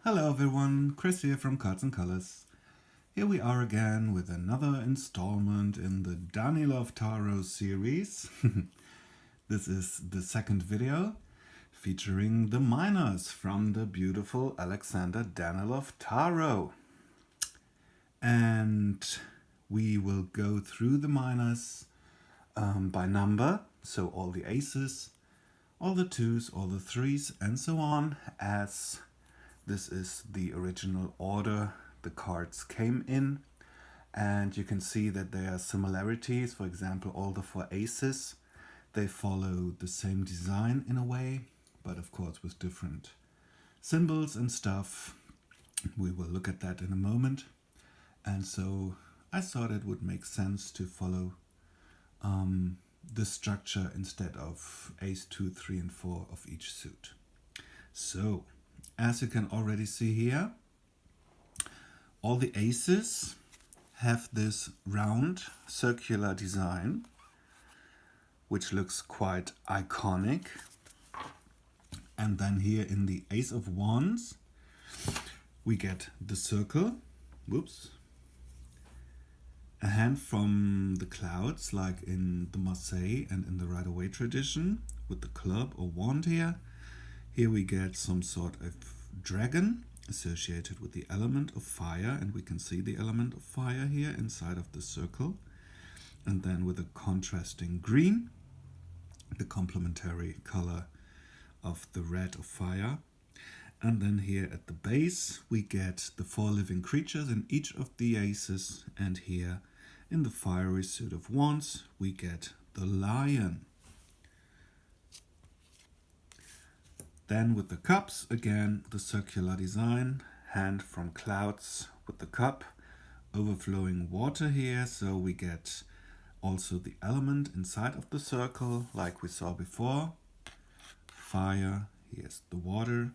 Hello everyone, Chris here from Cards.n.Colors. Here we are again with another installment in the Daniloff Tarot series. This is the second video featuring the minors from the beautiful Alexander Daniloff Tarot. And we will go through the minors by number, so all the aces, all the twos, all the threes, and so on, as this is the original order the cards came in. And you can see that there are similarities. For example, all the four aces, they follow the same design in a way, but of course with different symbols and stuff. We will look at that in a moment. And so I thought it would make sense to follow the structure instead of ace, 2, 3, and 4 of each suit. So, as you can already see here, all the aces have this round circular design, which looks quite iconic. And then here in the Ace of Wands, we get the circle, a hand from the clouds, like in the Marseille and in the Rider-Waite tradition, with the club or wand here. Here we get some sort of dragon associated with the element of fire, and we can see the element of fire here inside of the circle. And then with a contrasting green, the complementary color of the red of fire. And then here at the base, we get the 4 living creatures in each of the aces. And here in the fiery suit of wands, we get the lion. Then with the cups, again, the circular design, hand from clouds with the cup, overflowing water here. So we get also the element inside of the circle, like we saw before. Fire, here's the water.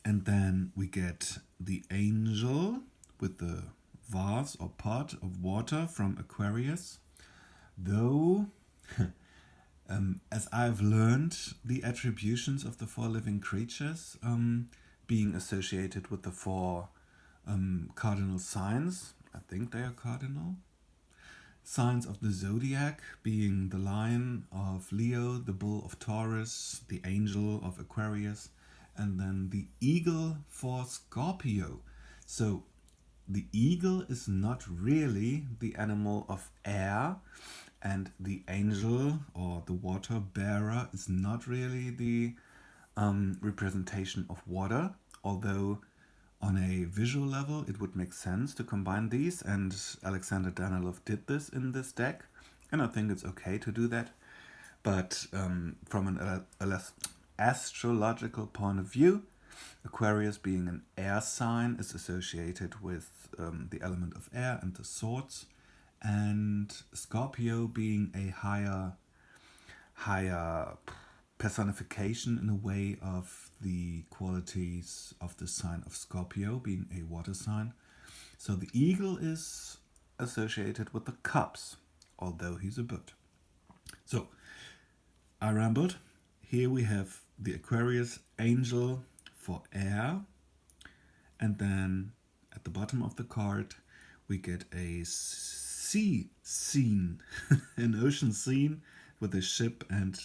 And then we get the angel with the vase or pot of water from Aquarius. Though, as I've learned, the attributions of the 4 living creatures being associated with the 4 cardinal signs, I think they are cardinal signs of the zodiac, being the lion of Leo, the bull of Taurus, the angel of Aquarius, and then the eagle for Scorpio. So the eagle is not really the animal of air, and the angel or the water bearer is not really the representation of water, although on a visual level it would make sense to combine these, and Alexander Daniloff did this in this deck, and I think it's okay to do that. But from an astrological point of view, Aquarius, being an air sign, is associated with the element of air and the swords, and Scorpio being a higher personification in a way of the qualities of the sign of Scorpio, being a water sign. So the eagle is associated with the cups, although he's a bird. So I rambled. Here we have the Aquarius angel for air, and then at the bottom of the card we get a sea scene, an ocean scene with a ship and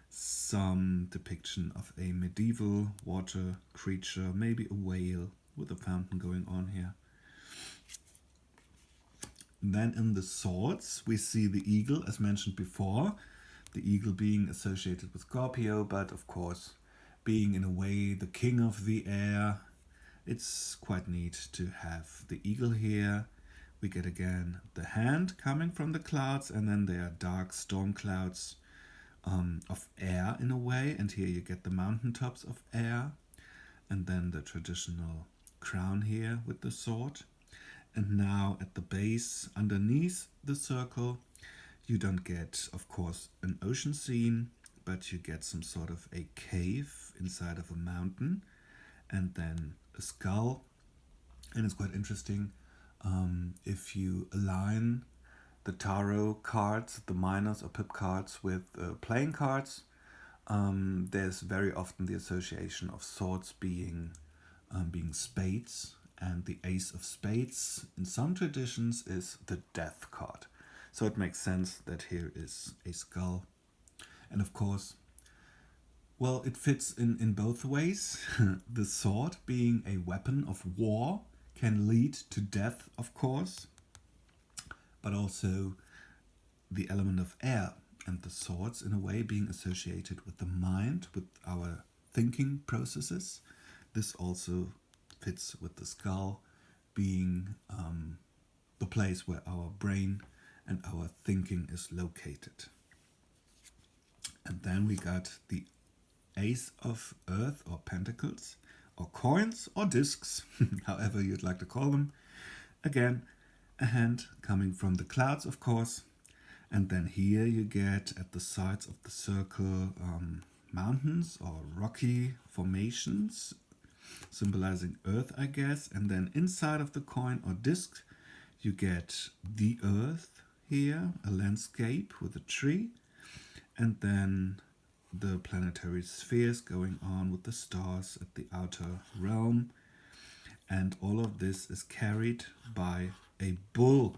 some depiction of a medieval water creature, maybe a whale with a fountain going on here. Then in the swords we see the eagle, as mentioned before, the eagle being associated with Scorpio, but of course being in a way the king of the air. It's quite neat to have the eagle here. We get again the hand coming from the clouds, and then there are dark storm clouds of air in a way, and here you get the mountaintops of air, and then the traditional crown here with the sword. And now at the base, underneath the circle, you don't get, of course, an ocean scene, but you get some sort of a cave inside of a mountain, and then a skull. And it's quite interesting, if you align the tarot cards, the minors or pip cards, with playing cards, there's very often the association of swords being spades, and the ace of spades in some traditions is the death card. So it makes sense that here is a skull. And of course, well, it fits in both ways. The sword being a weapon of war can lead to death, of course, but also the element of air and the swords in a way being associated with the mind, with our thinking processes. This also fits with the skull being the place where our brain and our thinking is located. And then we got the Ace of Earth or Pentacles or coins or discs, however you'd like to call them. Again, a hand coming from the clouds, of course. And then here you get at the sides of the circle mountains or rocky formations, symbolizing Earth, I guess. And then inside of the coin or disc, you get the Earth here, a landscape with a tree. And then the planetary spheres going on with the stars at the outer realm. And all of this is carried by a bull.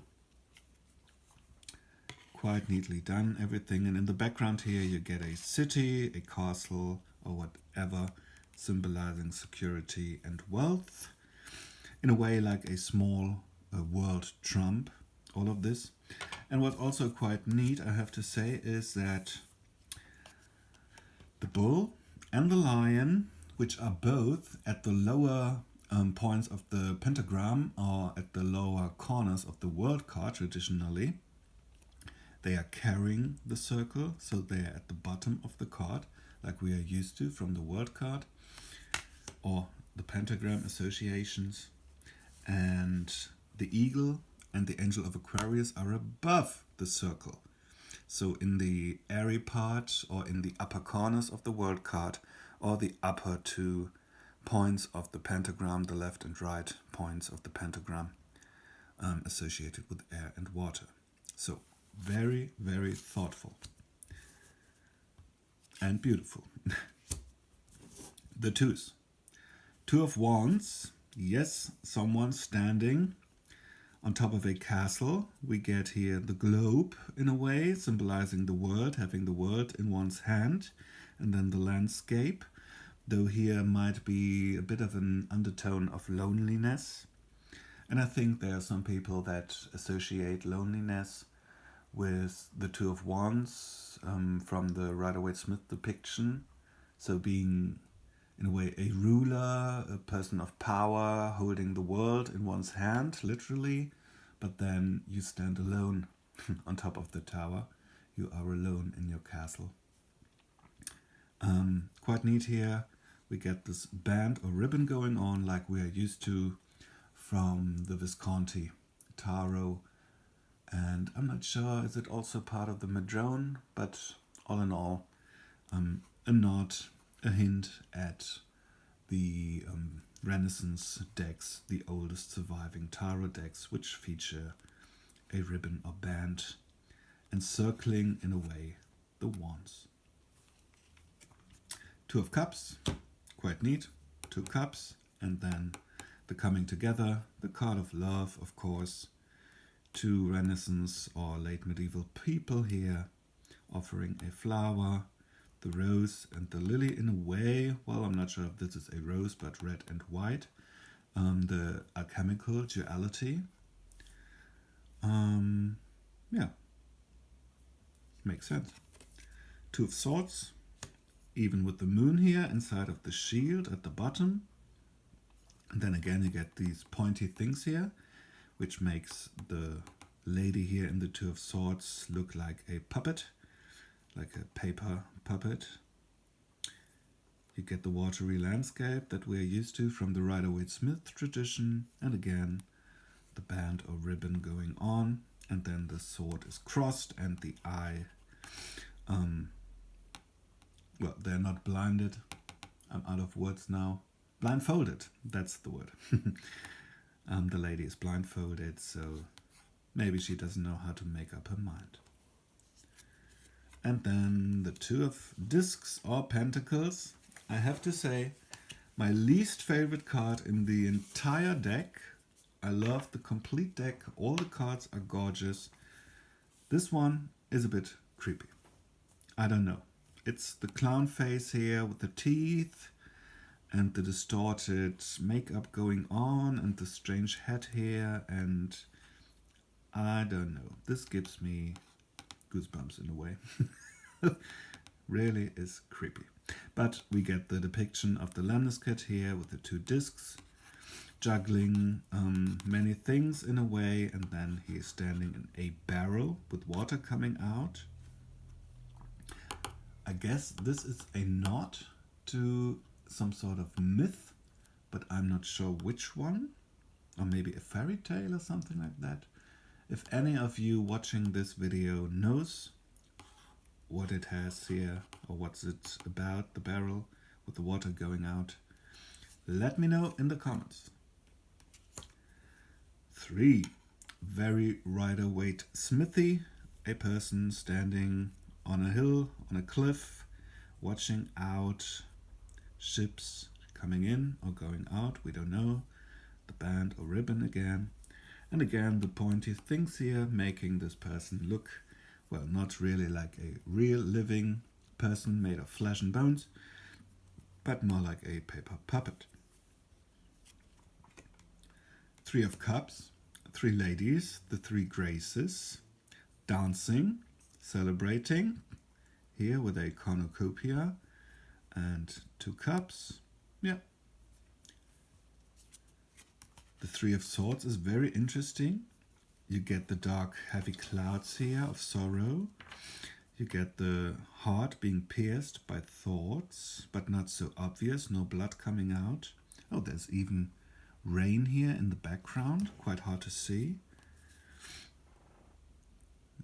Quite neatly done, everything. And in the background here you get a city, a castle, or whatever, symbolizing security and wealth. In a way like a small world Trump, all of this. And what's also quite neat, I have to say, is that the bull and the lion, which are both at the lower points of the pentagram or at the lower corners of the world card traditionally, they are carrying the circle, so they are at the bottom of the card, like we are used to from the world card or the pentagram associations. And the eagle and the angel of Aquarius are above the circle. So in the airy part or in the upper corners of the world card or the upper two points of the pentagram, the left and right points of the pentagram associated with air and water. So very, very thoughtful and beautiful. The twos. Two of Wands. Yes, someone standing on top of a castle. We get here the globe in a way, symbolizing the world, having the world in one's hand, and then the landscape, though here might be a bit of an undertone of loneliness. And I think there are some people that associate loneliness with the Two of Wands from the Rider-Waite-Smith depiction. So being, in a way, a ruler, a person of power, holding the world in one's hand, literally, but then you stand alone on top of the tower. You are alone in your castle. Quite neat here. We get this band or ribbon going on like we are used to from the Visconti Tarot. And I'm not sure, is it also part of the Madrone? But all in all, a nod, a hint at the Renaissance decks, the oldest surviving tarot decks, which feature a ribbon or band encircling, in a way, the wands. Two of Cups, quite neat. Two cups, and then the coming together, the card of love, of course. Two Renaissance or late medieval people here offering a flower, the rose and the lily in a way. Well, I'm not sure if this is a rose, but red and white. The alchemical duality. Yeah, makes sense. Two of Swords, even with the moon here inside of the shield at the bottom. And then again you get these pointy things here, which makes the lady here in the Two of Swords look like a puppet, like a paper puppet. You get the watery landscape that we're used to from the Rider-Waite-Smith tradition, and again the band or ribbon going on, and then the sword is crossed and the eye, well, they're not blinded, I'm out of words now, blindfolded, that's the word. The lady is blindfolded, so maybe she doesn't know how to make up her mind. And then the Two of Discs or Pentacles. I have to say, my least favorite card in the entire deck. I love the complete deck. All the cards are gorgeous. This one is a bit creepy. I don't know. It's the clown face here with the teeth and the distorted makeup going on and the strange head here, and I don't know. This gives me goosebumps in a way. Really is creepy. But we get the depiction of the landscape here with the two discs juggling many things in a way, and then he is standing in a barrel with water coming out. I guess this is a nod to some sort of myth, but I'm not sure which one, or maybe a fairy tale or something like that. If any of you watching this video knows what it has here, or what's it about, the barrel with the water going out, let me know in the comments. 3. Very Rider-Waite Smithy, a person standing on a hill, on a cliff, watching out ships coming in or going out, we don't know, the band or ribbon again, and again the pointy things here making this person look, well, not really like a real living person made of flesh and bones, but more like a paper puppet. 3 of Cups, 3 ladies, the 3 graces, dancing, celebrating, here with a cornucopia and 2 cups. Yeah. The 3 of Swords is very interesting. You get the dark, heavy clouds here of sorrow. You get the heart being pierced by thoughts, but not so obvious, no blood coming out. Oh, there's even rain here in the background, quite hard to see.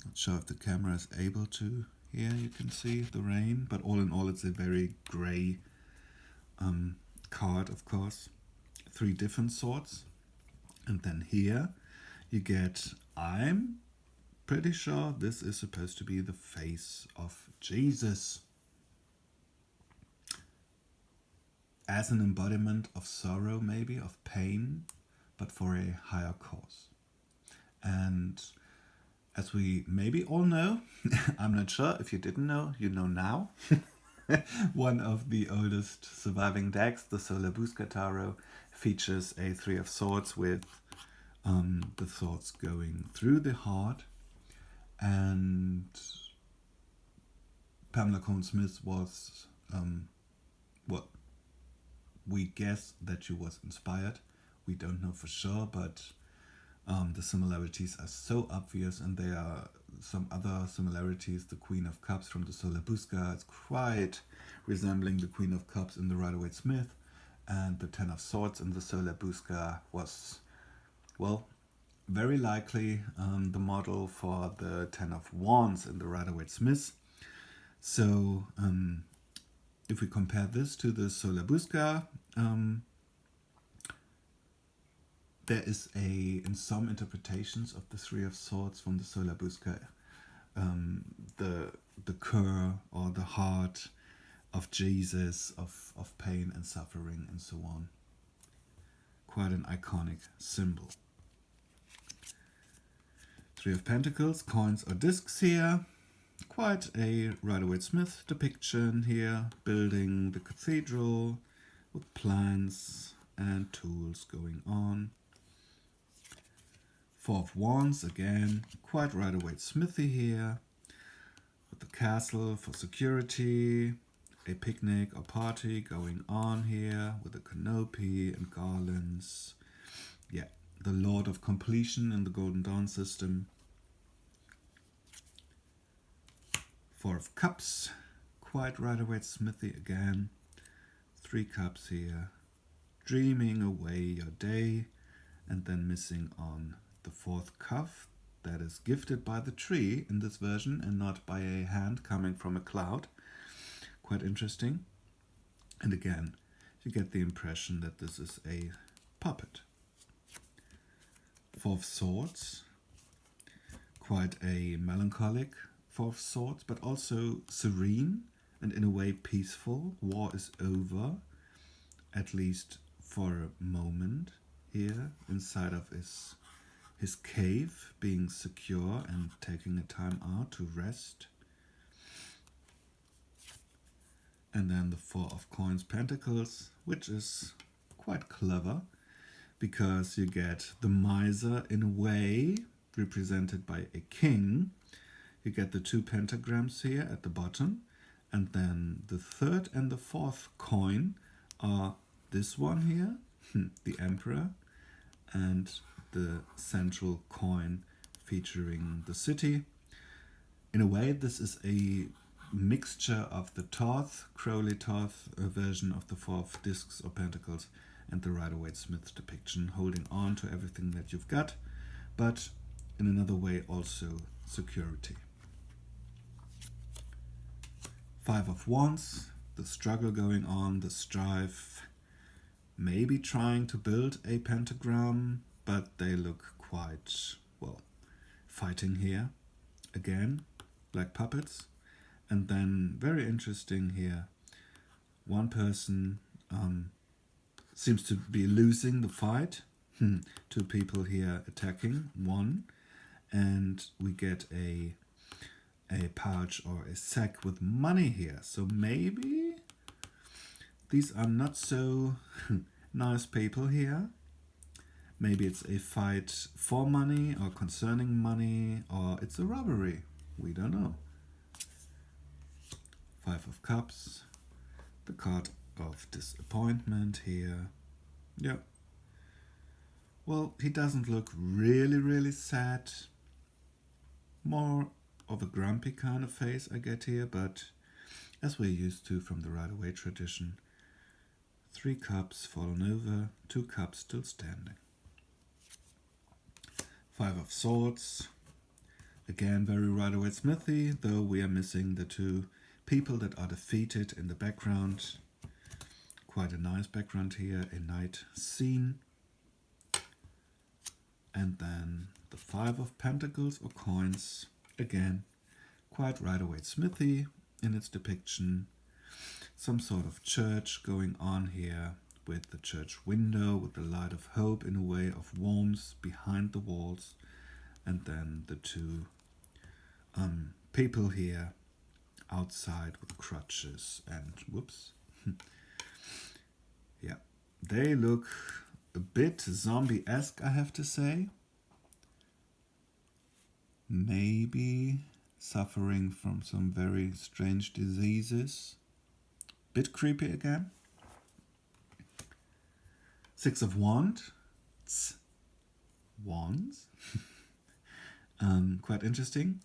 Not sure if the camera is able to. Here you can see the rain, but all in all it's a very grey card, of course. 3 different swords. And then here you get, I'm pretty sure this is supposed to be the face of Jesus, as an embodiment of sorrow, maybe, of pain, but for a higher cause. And as we maybe all know, I'm not sure if you didn't know, you know now, one of the oldest surviving decks, the Tarot, features a 3 of Swords with the swords going through the heart. And Pamela Cohen-Smith was what we guess that she was inspired. We don't know for sure, but the similarities are so obvious, and there are some other similarities. The Queen of Cups from the Solar Busca is quite resembling the Queen of Cups in the Rider-Waite Smith, and the 10 of Swords in the Solar Busca was, well, very likely the model for the 10 of Wands in the Rider-Waite Smith. So if we compare this to the Solar Busca, there is in some interpretations of the 3 of Swords from the Solar Busca, the cur or the heart of Jesus, of pain and suffering and so on. Quite an iconic symbol. 3 of Pentacles, coins or discs here. Quite a Rider-Waite Smith depiction here, building the cathedral with plans and tools going on. 4 of Wands, again, quite Rider-Waite Smithy here, with the castle for security, a picnic or party going on here with a canopy and garlands. Yeah, the Lord of Completion in the Golden Dawn system. 4 of Cups, quite Rider-Waite Smithy again. 3 cups here, dreaming away your day, and then missing on the 4th cup that is gifted by the tree in this version and not by a hand coming from a cloud. Quite interesting. And again, you get the impression that this is a puppet. 4 of Swords, quite a melancholic Four of Swords, but also serene and in a way peaceful. War is over, at least for a moment here, inside of his cave, being secure and taking a time out to rest. And then the Four of Coins Pentacles, which is quite clever, because you get the miser in a way, represented by a king. You get the two pentagrams here at the bottom, and then the third and the fourth coin are this one here, the Emperor, and the central coin featuring the city. In a way, this is a mixture of the Thoth, Crowley Thoth version of the Four of Discs or Pentacles, and the Rider-Waite-Smith depiction, holding on to everything that you've got, but in another way also security. Five of Wands, the struggle going on, the strife, maybe trying to build a pentagram, but they look quite, well, fighting here, again, like puppets. And then, very interesting here, one person seems to be losing the fight. Two people here attacking one, and we get a pouch or a sack with money here. So maybe these are not so nice people here. Maybe it's a fight for money or concerning money, or it's a robbery. We don't know. Five of Cups, the card of disappointment here. Yeah. Well, he doesn't look really sad. More of a grumpy kind of face I get here, but as we're used to from the Rider-Waite tradition. 3 cups fallen over, 2 cups still standing. 5 of Swords. Again, very Rider-Waite-Smithy, though we are missing the 2 people that are defeated in the background. Quite a nice background here, a night scene. And then the 5 of Pentacles or coins. Again, quite Rider-Waite-Smithy in its depiction. Some sort of church going on here with the church window, with the light of hope in a way of warmth behind the walls. And then the 2 people here outside with crutches and whoops. Yeah, they look a bit zombie-esque, I have to say. Maybe suffering from some very strange diseases. Bit creepy again. 6 of Wands. Wands. Quite interesting.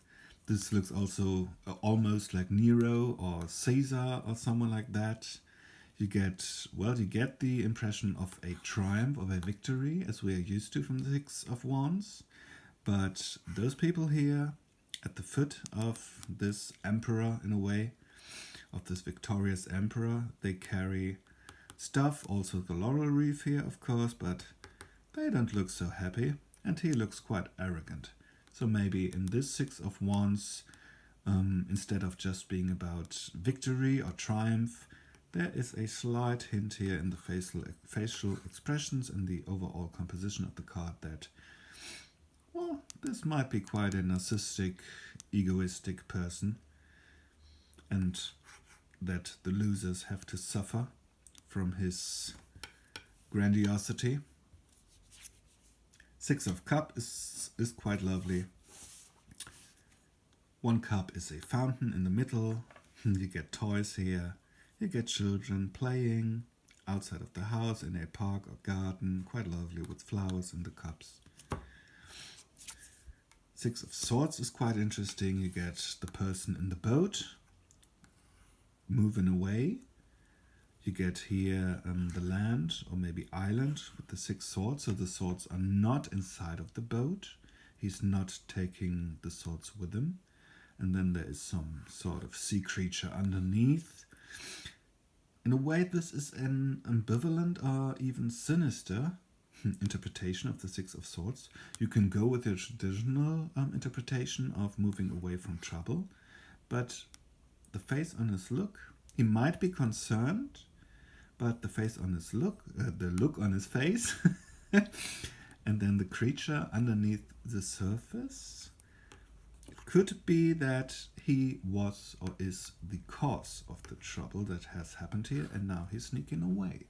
This looks also almost like Nero or Caesar or someone like that. You get the impression of a triumph, of a victory, as we are used to from the 6 of Wands. But those people here at the foot of this emperor, in a way, of this victorious emperor, they carry stuff, also the laurel wreath here, of course, but they don't look so happy, and he looks quite arrogant. So maybe in this 6 of Wands, instead of just being about victory or triumph, there is a slight hint here in the facial expressions and the overall composition of the card that, well, this might be quite a narcissistic, egoistic person, and that the losers have to suffer from his grandiosity. 6 of Cups is quite lovely. 1 cup is a fountain in the middle. You get toys here. You get children playing outside of the house in a park or garden. Quite lovely with flowers in the cups. 6 of Swords is quite interesting. You get the person in the boat moving away. You get here the land or maybe island with the 6 swords. So the swords are not inside of the boat. He's not taking the swords with him. And then there is some sort of sea creature underneath. In a way, this is an ambivalent or even sinister interpretation of the 6 of Swords. You can go with the traditional interpretation of moving away from trouble. but the face on his look, he might be concerned, but the face on his look, the look on his face, and then the creature underneath the surface. It could be that he was or is the cause of the trouble that has happened here, and now he's sneaking away.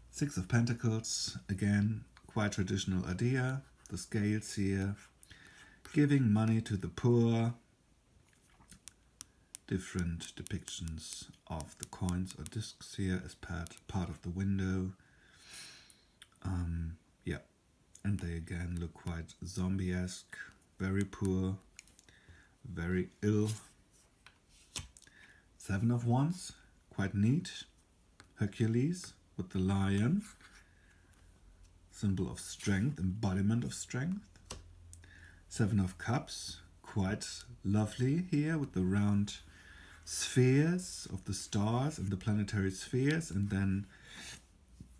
Six of Pentacles, again, quite traditional idea. The scales here, giving money to the poor. Different depictions of the coins or discs here as part of the window. Yeah, and they again look quite zombie-esque, very poor, very ill. Seven of Wands, quite neat. Hercules with the lion, symbol of strength, embodiment of strength. Seven of Cups, quite lovely here with the round spheres of the stars and the planetary spheres, and then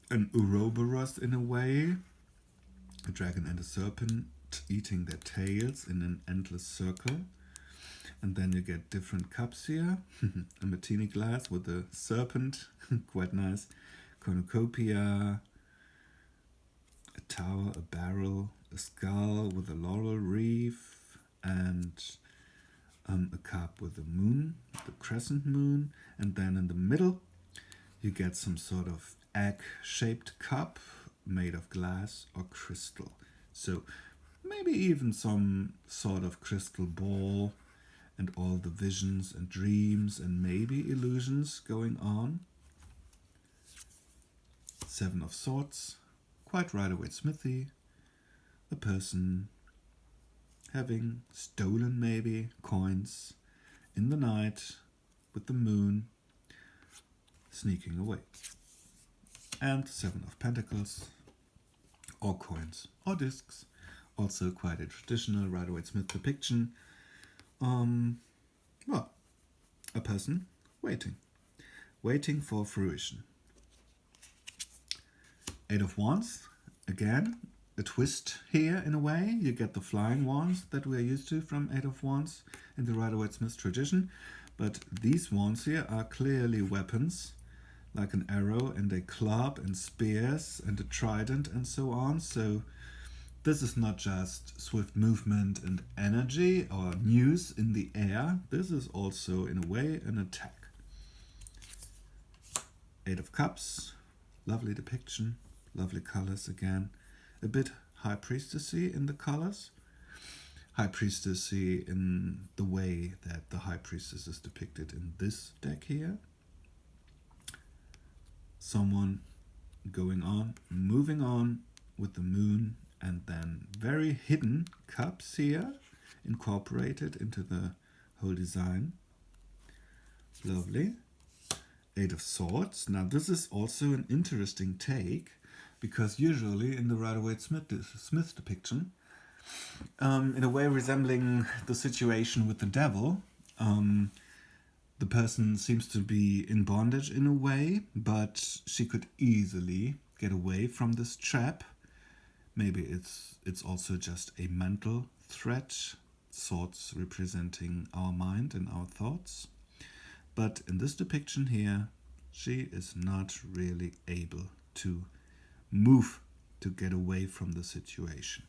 an Ouroboros in a way, a dragon and a serpent eating their tails in an endless circle. And then you get different cups here, a martini glass with a serpent, quite nice, cornucopia, a tower, a barrel, a skull with a laurel wreath, and a cup with a moon, the crescent moon, and then in the middle you get some sort of egg-shaped cup made of glass or crystal. So maybe even some sort of crystal ball and all the visions and dreams and maybe illusions going on. Seven of Swords, quite Rider-Waite-Smithy, a person having stolen maybe coins in the night with the moon, sneaking away. And Seven of Pentacles, or coins or discs, also quite a traditional Rider-Waite-Smith depiction. Well, a person waiting for fruition. Eight of Wands, again, a twist here in a way. You get the flying wands that we are used to from Eight of Wands in the Rider-Waite-Smith tradition, but these wands here are clearly weapons, like an arrow and a club and spears and a trident and so on. So this is not just swift movement and energy or news in the air. This is also, in a way, an attack. Eight of Cups, lovely depiction, lovely colors again. A bit High Priestessy in the colors. High Priestessy in the way that the High Priestess is depicted in this deck here. Someone going on, moving on with the moon, and then very hidden cups here incorporated into the whole design. Lovely. Eight of Swords. Now this is also an interesting take, because usually in the Rider-Waite-Smith depiction, in a way resembling the situation with the devil, the person seems to be in bondage in a way, but she could easily get away from this trap. Maybe it's also just a mental threat, swords representing our mind and our thoughts. But in this depiction here, she is not really able to move to get away from the situation.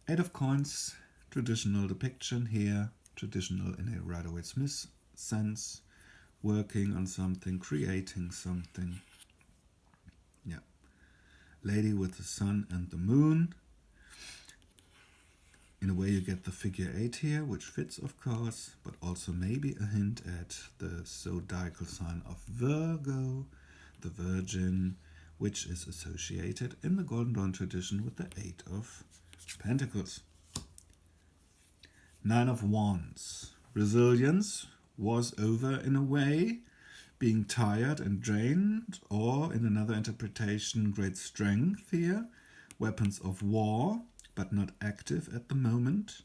Eight of Coins, traditional depiction here, traditional in a Rider-Waite-Smith sense, working on something, creating something. Yeah. Lady with the sun and the moon. In a way you get the figure 8 here, which fits of course, but also maybe a hint at the zodiacal sign of Virgo, the Virgin, which is associated in the Golden Dawn tradition with the 8 of Pentacles. 9 of Wands. Resilience was over in a way, being tired and drained, or in another interpretation, great strength here. Weapons of war, but not active at the moment.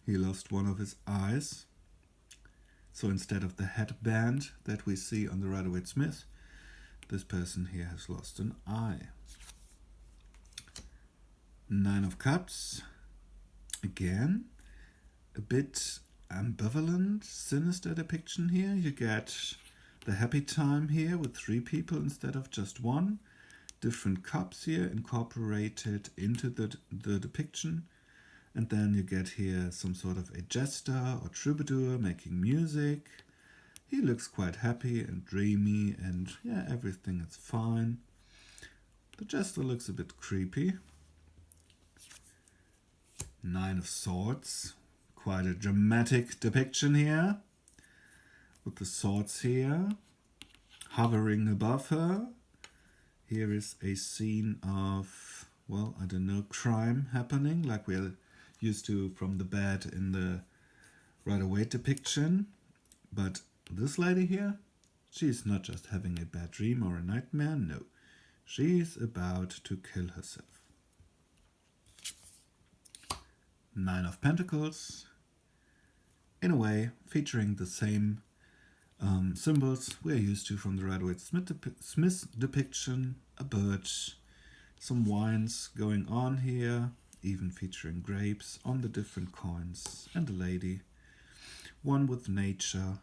He lost one of his eyes. So instead of the headband that we see on the Rider-Waite-Smith, this person here has lost an eye. Nine of Cups. Again, a bit ambivalent, sinister depiction here. You get the happy time here with 3 people instead of just 1. Different cups here incorporated into the depiction. And then you get here some sort of a jester or troubadour making music. He looks quite happy and dreamy, and yeah, everything is fine. The jester looks a bit creepy. 9 of Swords. Quite a dramatic depiction here. With the swords here hovering above her. Here is a scene of, well, I don't know, crime happening, like we're used to from the bed in the Rider-Waite depiction. But this lady here, she's not just having a bad dream or a nightmare, no. She's about to kill herself. 9 of Pentacles. In a way, featuring the same symbols we're used to from the Rider-Waite-Smith depiction. A bird, some wines going on here, even featuring grapes on the different coins, and a lady. One with nature.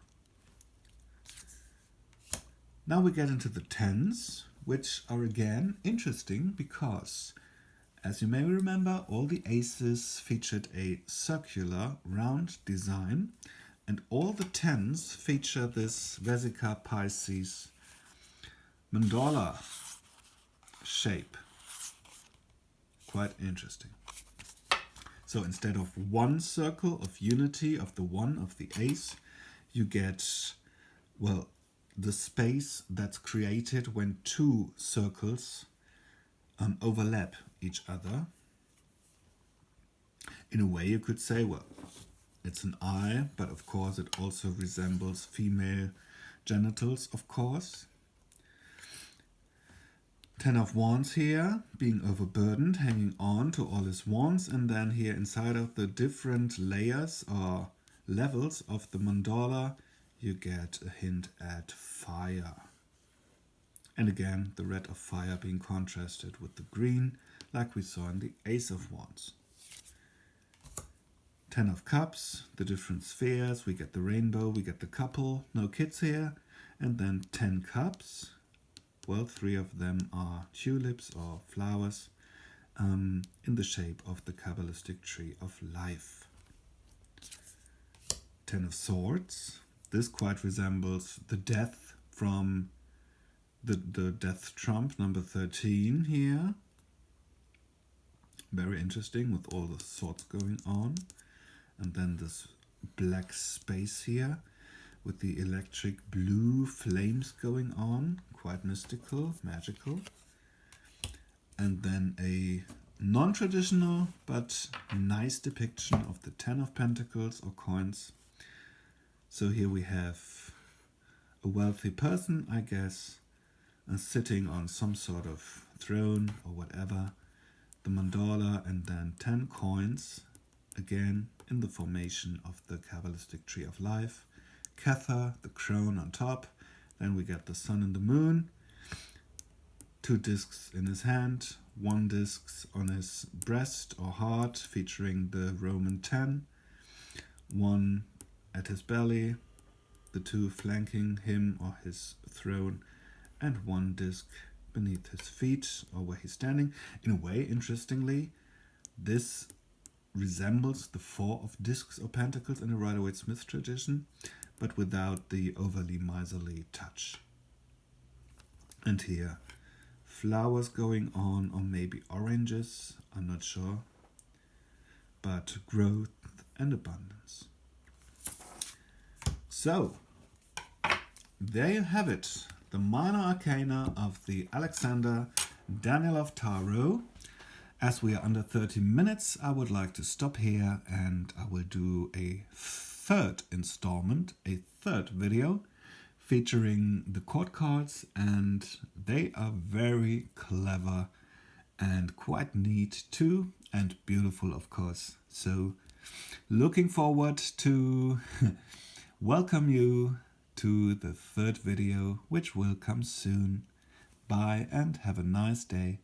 Now we get into the 10s, which are again interesting because, as you may remember, all the aces featured a circular round design, and all the 10s feature this Vesica Pisces mandala shape. Quite interesting. So instead of one circle of unity of the 1 of the ace, you get, well, the space that's created when 2 circles overlap each other. In a way you could say, well, it's an eye, but of course it also resembles female genitals, of course. 10 of Wands here, being overburdened, hanging on to all his wands, and then here inside of the different layers or levels of the mandala, you get a hint at fire. And again, the red of fire being contrasted with the green, like we saw in the Ace of Wands. 10 of Cups, the different spheres, we get the rainbow, we get the couple, no kids here, and then 10 Cups. Well, 3 of them are tulips or flowers in the shape of the Kabbalistic tree of life. 10 of Swords. This quite resembles the death from the death trump number 13 here. Very interesting with all the swords going on. And then this black space here with the electric blue flames going on. Quite mystical, magical. And then a non-traditional but nice depiction of the 10 of Pentacles or coins. So here we have a wealthy person, I guess, sitting on some sort of throne or whatever. The mandala and then 10 coins, again in the formation of the Kabbalistic tree of life. Kether, the crown on top. Then we get the sun and the moon. 2 discs in his hand, 1 disc on his breast or heart, featuring the Roman 10. 1 at his belly, the 2 flanking him or his throne, and 1 disc beneath his feet or where he's standing. In a way, interestingly, this resembles the 4 of discs or pentacles in the Rider-Waite-Smith tradition, but without the overly miserly touch. And here, flowers going on, or maybe oranges, I'm not sure, but growth and abundance. So, there you have it, the minor arcana of the Alexander Daniloff Tarot. As we are under 30 minutes, I would like to stop here and I will do a third installment, a third video featuring the court cards, and they are very clever and quite neat too, and beautiful of course. So looking forward to welcome you to the third video, which will come soon. Bye and have a nice day.